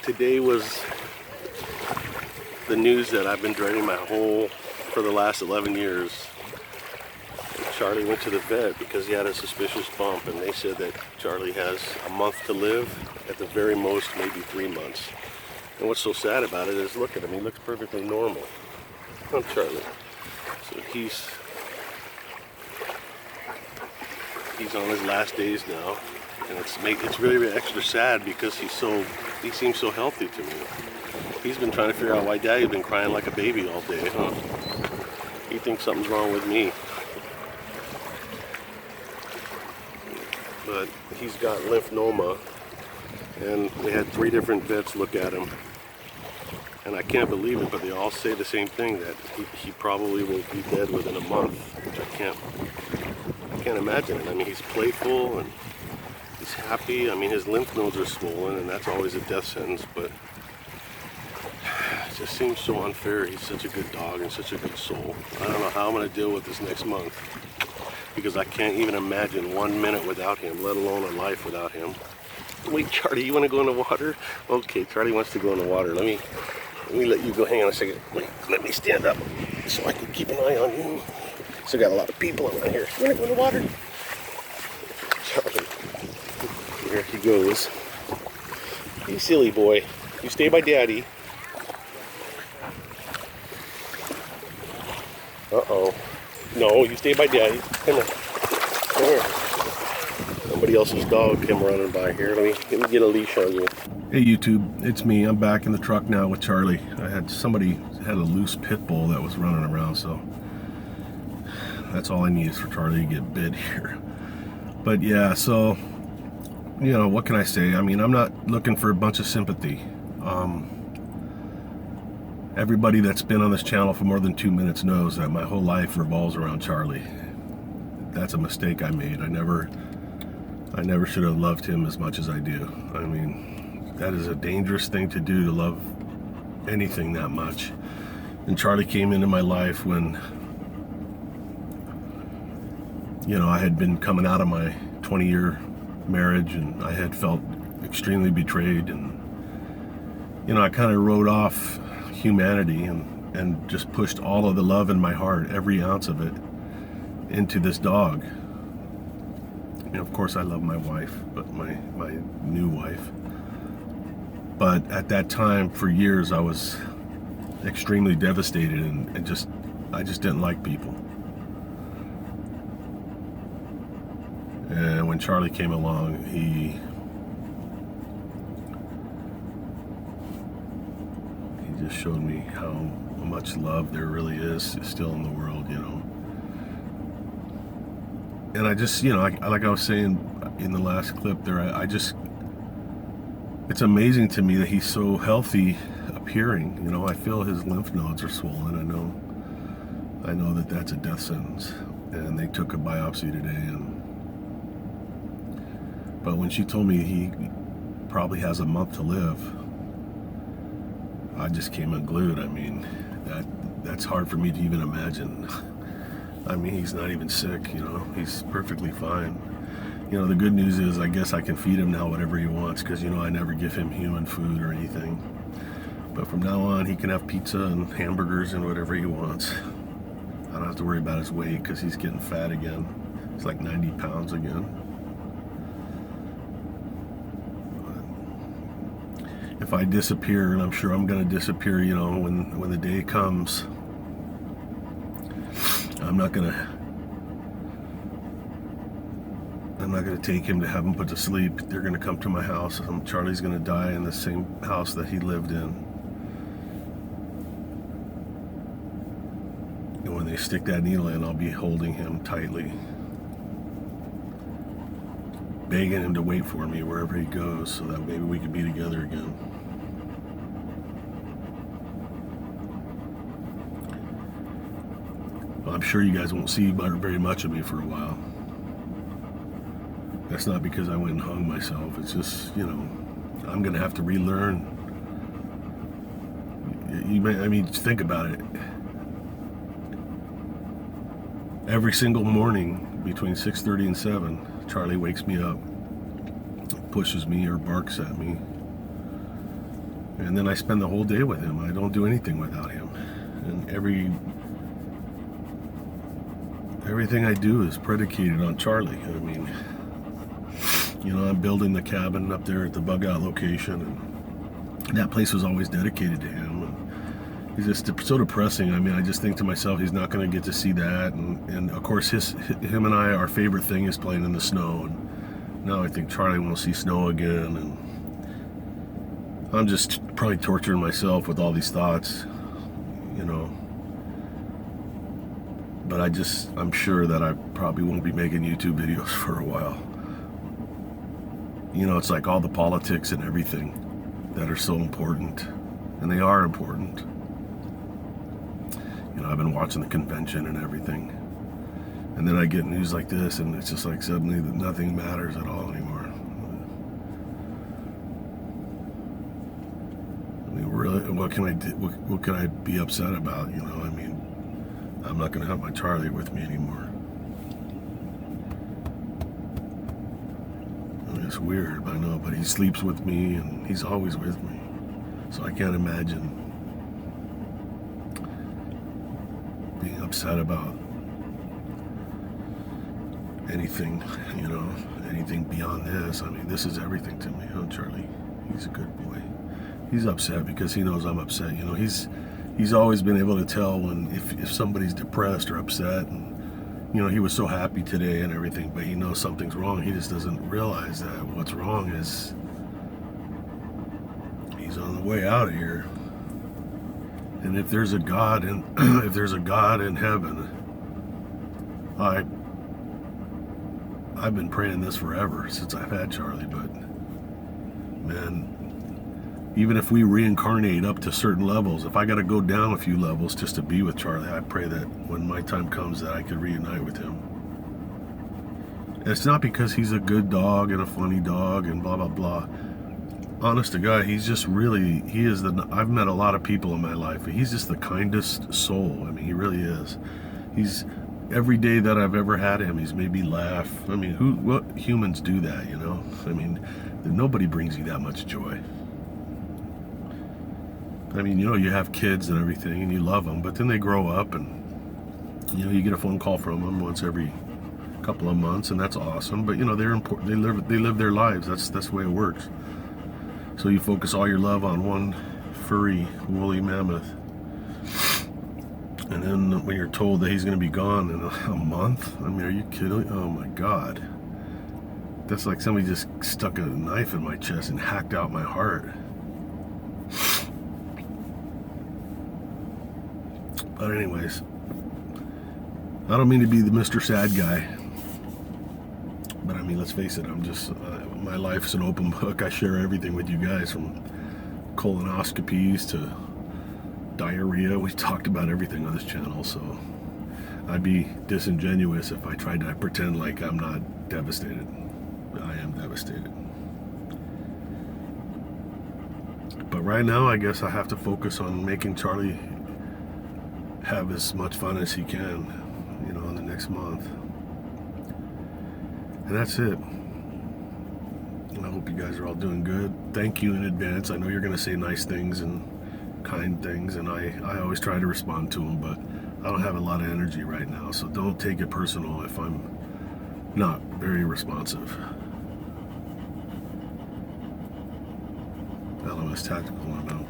Today was the news that I've been dreading for the last 11 years. Charlie went to the vet because he had a suspicious bump, and they said that Charlie has a month to live, at the very most maybe 3 months. And what's so sad about it is, look at him, he looks perfectly normal. Come on, Charlie. So he's on his last days now, and it's really extra sad because he seems so healthy to me. He's been trying to figure out why Daddy's been crying like a baby all day, huh? He thinks something's wrong with me. But he's got lymphoma, and they had 3 different vets look at him. And I can't believe it, but they all say the same thing, that he probably will be dead within a month, which I can't imagine it. I mean, he's playful and he's happy. I mean, his lymph nodes are swollen, and that's always a death sentence, but it just seems so unfair. He's such a good dog and such a good soul. I don't know how I'm going to deal with this next month, because I can't even imagine 1 minute without him, let alone a life without him. Wait, Charlie, you want to go in the water? Okay, Charlie wants to go in the water. Let me let you go. Hang on a second. Wait, let me stand up so I can keep an eye on you. Still got a lot of people around here. You want to go in the water? Charlie, here he goes. You silly boy. You stay by Daddy. Uh-oh. No, you stay by Daddy. Come on. Come here. Somebody else's dog came running by here. Let me get a leash on you. Hey YouTube, it's me. I'm back in the truck now with Charlie. Somebody had a loose pit bull that was running around, so that's all I need is for Charlie to get bit here. But yeah, so, you know, what can I say? I mean, I'm not looking for a bunch of sympathy. Everybody that's been on this channel for more than 2 minutes knows that my whole life revolves around Charlie. That's a mistake I made. I never should have loved him as much as I do. I mean, that is a dangerous thing to do, to love anything that much. And Charlie came into my life when, you know, I had been coming out of my 20-year marriage, and I had felt extremely betrayed, and, you know, I kind of wrote off humanity and just pushed all of the love in my heart, every ounce of it, into this dog. And of course I love my wife, but my new wife. But at that time, for years, I was extremely devastated, and I just didn't like people. And when Charlie came along, he just showed me how much love there really is still in the world, you know. And I just, you know, like I was saying in the last clip there, it's amazing to me that he's so healthy appearing. You know, I feel his lymph nodes are swollen. I know that that's a death sentence, and they took a biopsy today. But when she told me he probably has a month to live, I just came unglued. I mean, that's hard for me to even imagine. I mean, he's not even sick, you know, he's perfectly fine. You know, the good news is I guess I can feed him now whatever he wants, because, you know, I never give him human food or anything. But from now on, he can have pizza and hamburgers and whatever he wants. I don't have to worry about his weight, because he's getting fat again. He's like 90 pounds again. If I disappear, and I'm sure I'm going to disappear, you know, when the day comes, I'm not gonna take him to have him put to sleep. They're gonna come to my house. Charlie's gonna die in the same house that he lived in. And when they stick that needle in, I'll be holding him tightly, begging him to wait for me wherever he goes, so that maybe we could be together again. I'm sure you guys won't see very much of me for a while. That's not because I went and hung myself. It's just, you know, I'm going to have to relearn. I mean, think about it. Every single morning between 6:30 and 7, Charlie wakes me up, pushes me or barks at me. And then I spend the whole day with him. I don't do anything without him. And everything I do is predicated on Charlie. I mean, I'm building the cabin up there at the bug out location, and that place was always dedicated to him. And he's just so depressing. I mean, I just think to myself, he's not going to get to see that. And of course, him and I, our favorite thing is playing in the snow. And now I think Charlie won't see snow again. And I'm just probably torturing myself with all these thoughts, But I'm sure that I probably won't be making YouTube videos for a while. It's like all the politics and everything that are so important, and they are important. I've been watching the convention and everything, and then I get news like this, and it's just like suddenly that nothing matters at all anymore. I mean, really, what can I do? What can I be upset about? I mean, I'm not going to have my Charlie with me anymore. It's weird, I know, but he sleeps with me and he's always with me. So I can't imagine being upset about anything, anything beyond this. I mean, this is everything to me, Charlie? He's a good boy. He's upset because he knows I'm upset. He's always been able to tell when if somebody's depressed or upset, and he was so happy today and everything, but he knows something's wrong. He just doesn't realize that what's wrong is he's on the way out of here. And if there's a God in heaven, I've been praying this forever since I've had Charlie, but man, even if we reincarnate up to certain levels, if I got to go down a few levels just to be with Charlie, I pray that when my time comes that I could reunite with him. And it's not because he's a good dog and a funny dog and blah, blah, blah. Honest to God, he's just really, I've met a lot of people in my life, but he's just the kindest soul. I mean, he really is. Every day that I've ever had him, he's made me laugh. I mean, what humans do that, I mean, nobody brings you that much joy. I mean, you have kids and everything, and you love them, but then they grow up, and you get a phone call from them once every couple of months, and that's awesome. But they're important. They live their lives. That's the way it works. So you focus all your love on one furry, woolly mammoth, and then when you're told that he's going to be gone in a month, I mean, are you kidding? Oh my God, that's like somebody just stuck a knife in my chest and hacked out my heart. But anyways, I don't mean to be the Mr. Sad guy, but I mean, let's face it, I'm just, my life's an open book. I share everything with you guys, from colonoscopies to diarrhea. We talked about everything on this channel, so I'd be disingenuous if I tried to pretend like I'm not devastated. I am devastated. But right now, I guess I have to focus on making Charlie have as much fun as he can, in the next month. And that's it. And I hope you guys are all doing good. Thank you in advance. I know you're going to say nice things and kind things, and I always try to respond to them, but I don't have a lot of energy right now, so don't take it personal if I'm not very responsive. LOS Tactical, I'm out.